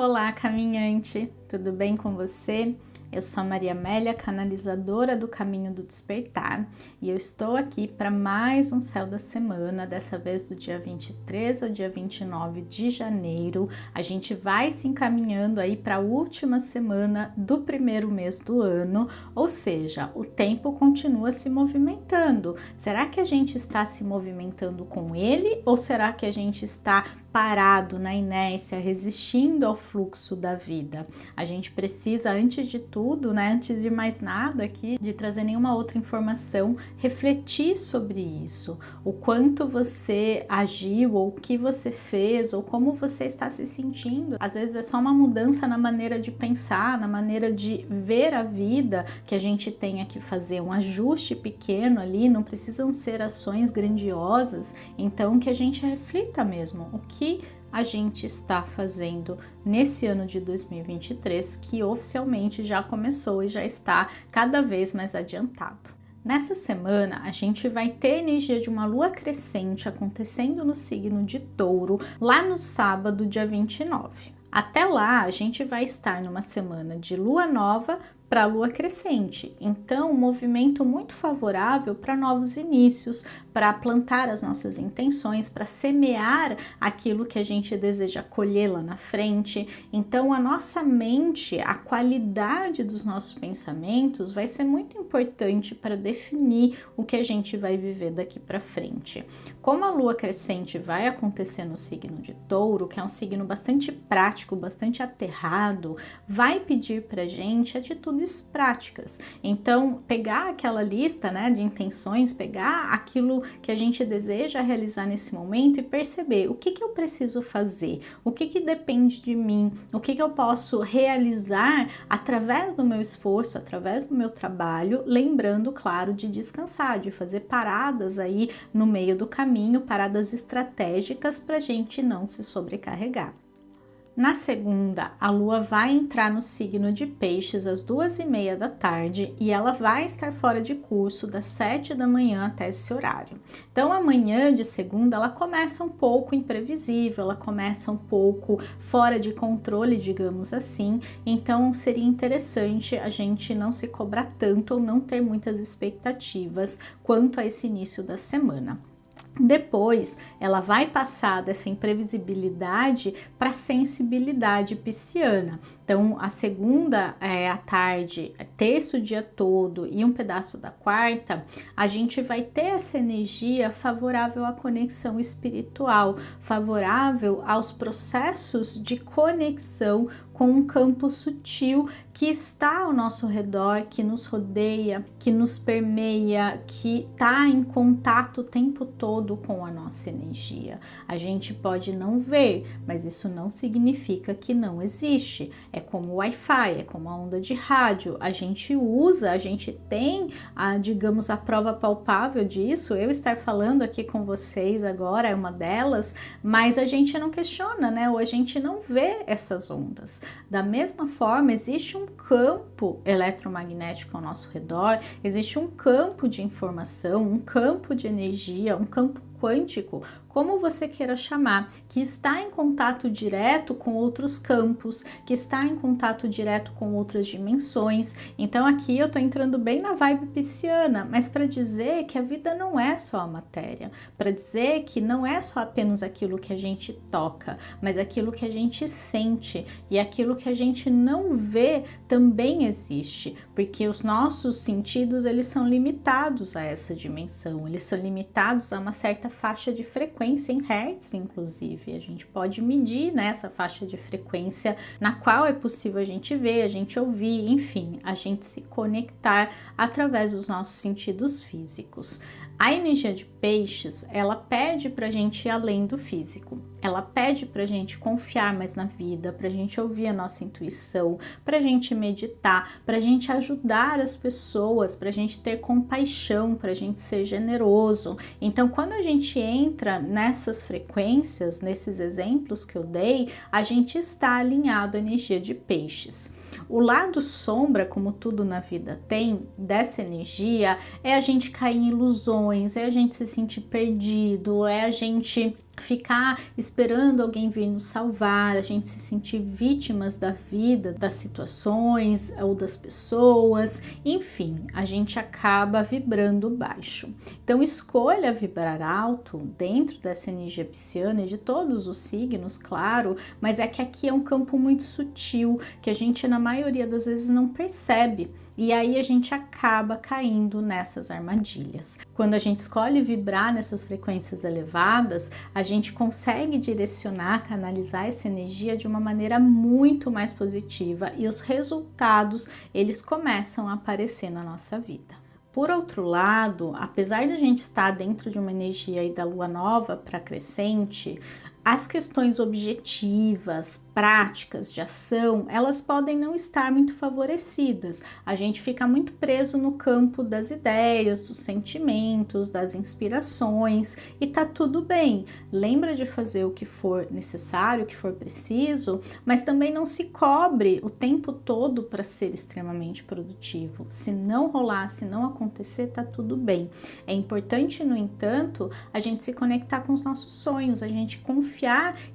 Olá, caminhante, tudo bem com você? Eu sou a Maria Amélia, canalizadora do Caminho do Despertar, e eu estou aqui para mais um Céu da Semana, dessa vez do dia 23 ao dia 29 de janeiro. A gente vai se encaminhando aí para a última semana do primeiro mês do ano, ou seja, o tempo continua se movimentando. Será que a gente está se movimentando com ele ou será que a gente está parado na inércia, resistindo ao fluxo da vida? A gente precisa, antes de tudo, né, antes de mais nada aqui, de trazer nenhuma outra informação, refletir sobre isso, o quanto você agiu, ou o que você fez, ou como você está se sentindo. Às vezes é só uma mudança na maneira de pensar, na maneira de ver a vida que a gente tenha que fazer, um ajuste pequeno ali, não precisam ser ações grandiosas, então que a gente reflita mesmo o que a gente está fazendo nesse ano de 2023, que oficialmente já começou e já está cada vez mais adiantado. Nessa semana, a gente vai ter energia de uma lua crescente acontecendo no signo de Touro, lá no sábado, dia 29. Até lá, a gente vai estar numa semana de lua nova para a lua crescente, então um movimento muito favorável para novos inícios, para plantar as nossas intenções, para semear aquilo que a gente deseja colher lá na frente. Então a nossa mente, a qualidade dos nossos pensamentos vai ser muito importante para definir o que a gente vai viver daqui para frente. Como a lua crescente vai acontecer no signo de Touro, que é um signo bastante prático, bastante aterrado, vai pedir para a gente atitudes práticas. Então, pegar aquela lista, né, de intenções, pegar aquilo que a gente deseja realizar nesse momento e perceber o que eu preciso fazer, o que depende de mim, o que eu posso realizar através do meu esforço, através do meu trabalho, lembrando, claro, de descansar, de fazer paradas aí no meio do caminho, paradas estratégicas para a gente não se sobrecarregar. Na segunda, a lua vai entrar no signo de Peixes às 2h30 da tarde e ela vai estar fora de curso das 7 da manhã até esse horário. Então, amanhã de segunda, ela começa um pouco imprevisível, ela começa um pouco fora de controle, digamos assim. Então, seria interessante a gente não se cobrar tanto ou não ter muitas expectativas quanto a esse início da semana. Depois, ela vai passar dessa imprevisibilidade para a sensibilidade pisciana. Então, a segunda à tarde, terça o dia todo e um pedaço da quarta, a gente vai ter essa energia favorável à conexão espiritual, favorável aos processos de conexão com um campo sutil que está ao nosso redor, que nos rodeia, que nos permeia, que está em contato o tempo todo com a nossa energia. A gente pode não ver, mas isso não significa que não existe. É como o Wi-Fi, é como a onda de rádio. A gente usa, a gente tem, digamos, a prova palpável disso. Eu estar falando aqui com vocês agora é uma delas, mas a gente não questiona, né? Ou a gente não vê essas ondas. Da mesma forma, existe um campo eletromagnético ao nosso redor, existe um campo de informação, um campo de energia, um campo quântico, como você queira chamar, que está em contato direto com outros campos, que está em contato direto com outras dimensões. Então aqui eu tô entrando bem na vibe pisciana, mas para dizer que a vida não é só a matéria, para dizer que não é só apenas aquilo que a gente toca, mas aquilo que a gente sente, e aquilo que a gente não vê também existe, porque os nossos sentidos, eles são limitados a essa dimensão, eles são limitados a uma certa faixa de frequência em hertz, inclusive. A gente pode medir nessa faixa de frequência na qual é possível a gente ver, a gente ouvir, enfim, a gente se conectar através dos nossos sentidos físicos. A energia de Peixes, ela pede pra gente ir além do físico. Ela pede pra gente confiar mais na vida, pra gente ouvir a nossa intuição, pra gente meditar, pra gente ajudar as pessoas, pra gente ter compaixão, pra gente ser generoso. Então, quando a gente entra nessas frequências, nesses exemplos que eu dei, a gente está alinhado à energia de Peixes. O lado sombra, como tudo na vida tem, dessa energia, é a gente cair em ilusões, é a gente se sentir perdido, é a gente ficar esperando alguém vir nos salvar, a gente se sentir vítimas da vida, das situações ou das pessoas, enfim, a gente acaba vibrando baixo. Então escolha vibrar alto dentro dessa energia pisciana e de todos os signos, claro, mas é que aqui é um campo muito sutil, que a gente na maioria das vezes não percebe. E aí a gente acaba caindo nessas armadilhas. Quando a gente escolhe vibrar nessas frequências elevadas, a gente consegue direcionar, canalizar essa energia de uma maneira muito mais positiva e os resultados, eles começam a aparecer na nossa vida. Por outro lado, apesar de a gente estar dentro de uma energia aí da lua nova para crescente, as questões objetivas, práticas de ação, elas podem não estar muito favorecidas. A gente fica muito preso no campo das ideias, dos sentimentos, das inspirações e tá tudo bem. Lembra de fazer o que for necessário, o que for preciso, mas também não se cobre o tempo todo para ser extremamente produtivo. Se não rolar, se não acontecer, tá tudo bem. É importante, no entanto, a gente se conectar com os nossos sonhos, a gente confiar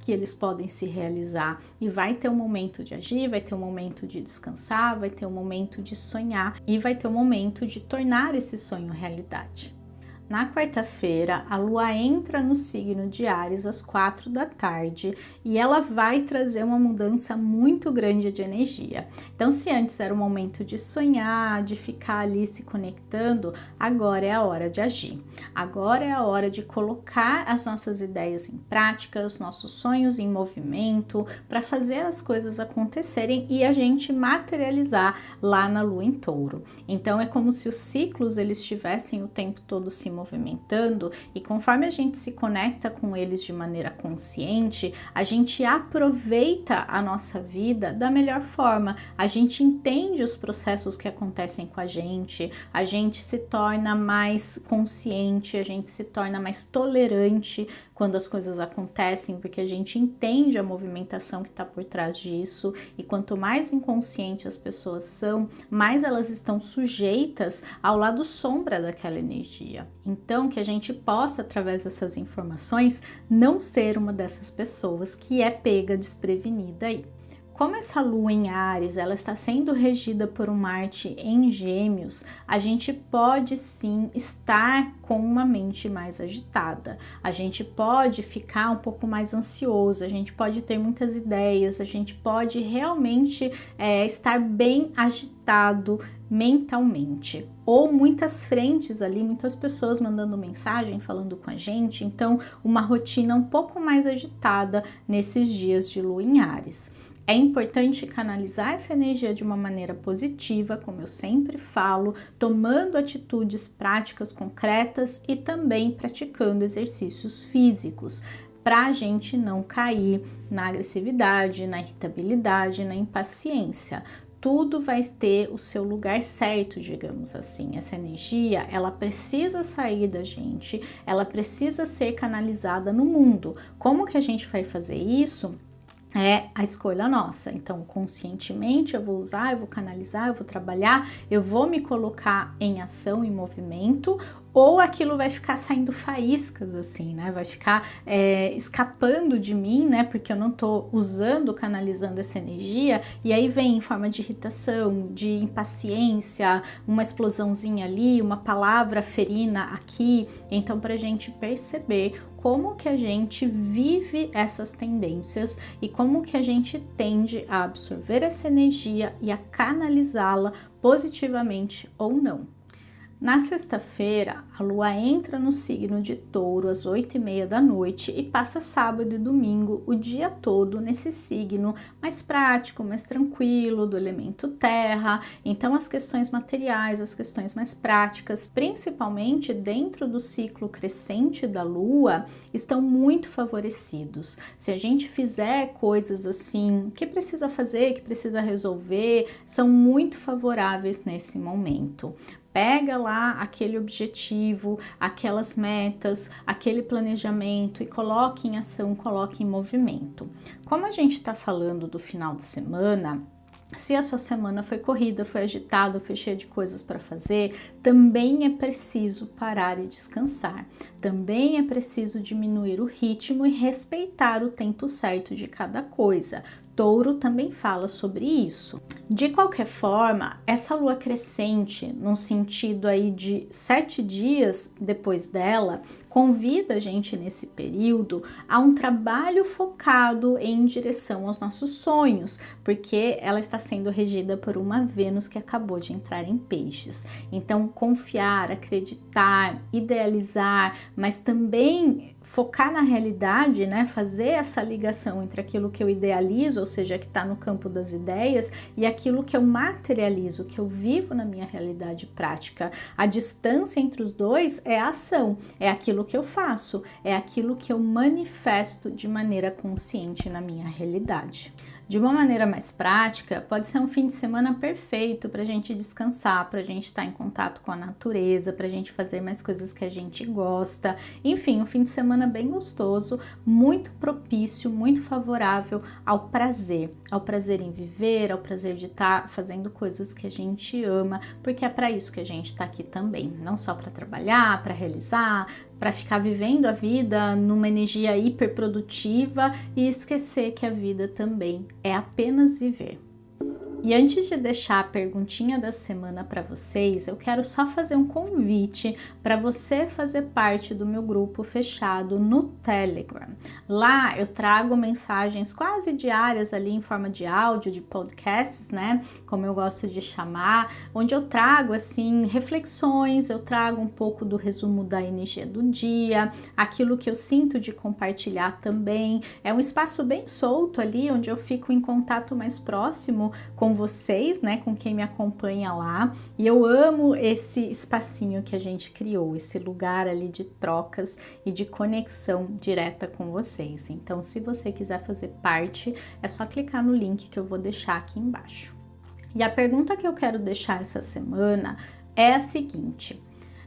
que eles podem se realizar e vai ter um momento de agir, vai ter um momento de descansar, vai ter um momento de sonhar e vai ter um momento de tornar esse sonho realidade. Na quarta-feira, a lua entra no signo de Áries às 4 da tarde e ela vai trazer uma mudança muito grande de energia. Então, se antes era o momento de sonhar, de ficar ali se conectando, agora é a hora de agir. Agora é a hora de colocar as nossas ideias em prática, os nossos sonhos em movimento, para fazer as coisas acontecerem e a gente materializar lá na lua em Touro. Então, é como se os ciclos eles estivessem o tempo todo se movimentando e conforme a gente se conecta com eles de maneira consciente, a gente aproveita a nossa vida da melhor forma, a gente entende os processos que acontecem com a gente se torna mais consciente, a gente se torna mais tolerante quando as coisas acontecem, porque a gente entende a movimentação que está por trás disso e quanto mais inconsciente as pessoas são, mais elas estão sujeitas ao lado sombra daquela energia. Então, que a gente possa, através dessas informações, não ser uma dessas pessoas que é pega desprevenida aí. Como essa lua em Áries, ela está sendo regida por um Marte em Gêmeos, a gente pode sim estar com uma mente mais agitada. A gente pode ficar um pouco mais ansioso, a gente pode ter muitas ideias, a gente pode realmente estar bem agitado mentalmente. Ou muitas frentes ali, muitas pessoas mandando mensagem, falando com a gente, então uma rotina um pouco mais agitada nesses dias de lua em Áries. É importante canalizar essa energia de uma maneira positiva, como eu sempre falo, tomando atitudes práticas concretas e também praticando exercícios físicos, para a gente não cair na agressividade, na irritabilidade, na impaciência. Tudo vai ter o seu lugar certo, digamos assim. Essa energia, ela precisa sair da gente, ela precisa ser canalizada no mundo. Como que a gente vai fazer isso? É a escolha nossa. Então, conscientemente eu vou usar, eu vou canalizar, eu vou trabalhar, eu vou me colocar em ação, em movimento, ou aquilo vai ficar saindo faíscas assim, né? Vai ficar escapando de mim, né? Porque eu não tô usando, canalizando essa energia, e aí vem em forma de irritação, de impaciência, uma explosãozinha ali, uma palavra ferina aqui. Então, pra gente perceber como que a gente vive essas tendências e como que a gente tende a absorver essa energia e a canalizá-la positivamente ou não. Na sexta-feira, a lua entra no signo de Touro às 8h30 da noite e passa sábado e domingo o dia todo nesse signo mais prático, mais tranquilo, do elemento terra. Então as questões materiais, as questões mais práticas, principalmente dentro do ciclo crescente da lua, estão muito favorecidos. Se a gente fizer coisas assim, que precisa fazer, que precisa resolver, são muito favoráveis nesse momento. Pega lá aquele objetivo, aquelas metas, aquele planejamento e coloque em ação, coloque em movimento. Como a gente está falando do final de semana, Se a sua semana foi corrida, foi agitada, foi cheia de coisas para fazer, também é preciso parar e descansar. Também é preciso diminuir o ritmo e respeitar o tempo certo de cada coisa. Touro também fala sobre isso. De qualquer forma, essa lua crescente, num sentido aí de 7 dias depois dela, convida a gente nesse período a um trabalho focado em direção aos nossos sonhos, porque ela está sendo regida por uma Vênus que acabou de entrar em Peixes. Então, confiar, acreditar, idealizar, mas também focar na realidade, né? Fazer essa ligação entre aquilo que eu idealizo, ou seja, que está no campo das ideias, e aquilo que eu materializo, que eu vivo na minha realidade prática. A distância entre os dois é a ação, é aquilo que eu faço, é aquilo que eu manifesto de maneira consciente na minha realidade. De uma maneira mais prática, pode ser um fim de semana perfeito para a gente descansar, para a gente estar em contato com a natureza, para a gente fazer mais coisas que a gente gosta. Enfim, um fim de semana bem gostoso, muito propício, muito favorável ao prazer em viver, ao prazer de estar fazendo coisas que a gente ama, porque é para isso que a gente está aqui também, não só para trabalhar, para realizar, para ficar vivendo a vida numa energia hiperprodutiva e esquecer que a vida também é apenas viver. E antes de deixar a perguntinha da semana para vocês, eu quero só fazer um convite para você fazer parte do meu grupo fechado no Telegram. Lá eu trago mensagens quase diárias ali em forma de áudio, de podcasts, né? Como eu gosto de chamar, onde eu trago assim reflexões, eu trago um pouco do resumo da energia do dia, aquilo que eu sinto de compartilhar também. É um espaço bem solto ali, onde eu fico em contato mais próximo com vocês, né, com quem me acompanha lá, e eu amo esse espacinho que a gente criou, esse lugar ali de trocas e de conexão direta com vocês. Então, se você quiser fazer parte, é só clicar no link que eu vou deixar aqui embaixo. E a pergunta que eu quero deixar essa semana é a seguinte: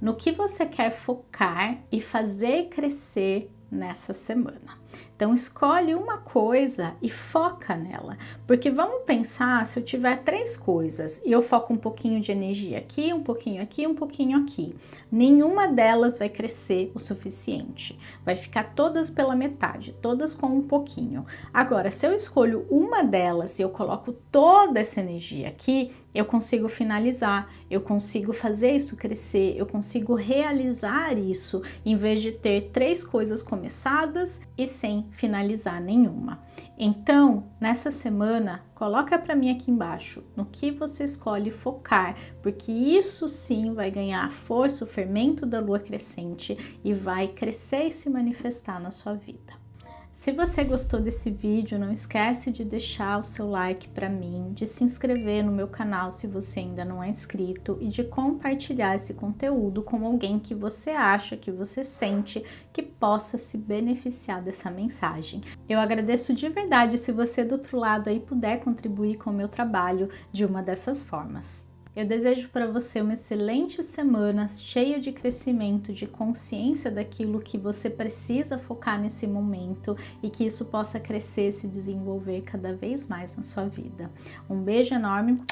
no que você quer focar e fazer crescer nessa semana? Então escolhe uma coisa e foca nela, porque vamos pensar, se eu tiver 3 coisas e eu foco um pouquinho de energia aqui, um pouquinho aqui, um pouquinho aqui, nenhuma delas vai crescer o suficiente, vai ficar todas pela metade, todas com um pouquinho. Agora, se eu escolho uma delas e eu coloco toda essa energia aqui, eu consigo finalizar, eu consigo fazer isso crescer, eu consigo realizar isso, em vez de ter 3 coisas começadas e sem finalizar nenhuma. Então, nessa semana, coloca para mim aqui embaixo no que você escolhe focar, porque isso sim vai ganhar força, o fermento da lua crescente e vai crescer e se manifestar na sua vida. Se você gostou desse vídeo, não esquece de deixar o seu like para mim, de se inscrever no meu canal se você ainda não é inscrito e de compartilhar esse conteúdo com alguém que você acha, que você sente que possa se beneficiar dessa mensagem. Eu agradeço de verdade se você do outro lado aí puder contribuir com o meu trabalho de uma dessas formas. Eu desejo para você uma excelente semana, cheia de crescimento, de consciência daquilo que você precisa focar nesse momento e que isso possa crescer e se desenvolver cada vez mais na sua vida. Um beijo enorme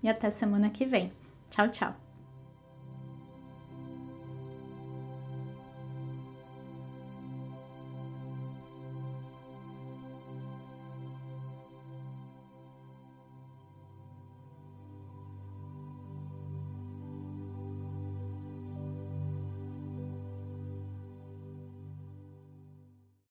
e até semana que vem. Tchau, tchau!